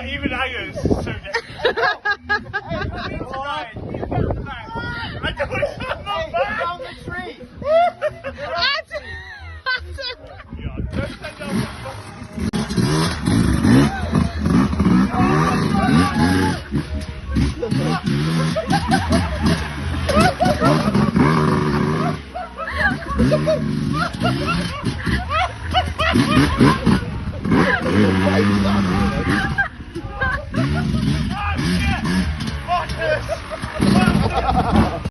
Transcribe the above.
Even Angus is so dead. I don't want to come back. Down the tree. Yeah, don't stand down. Oh, shit! Fuck this!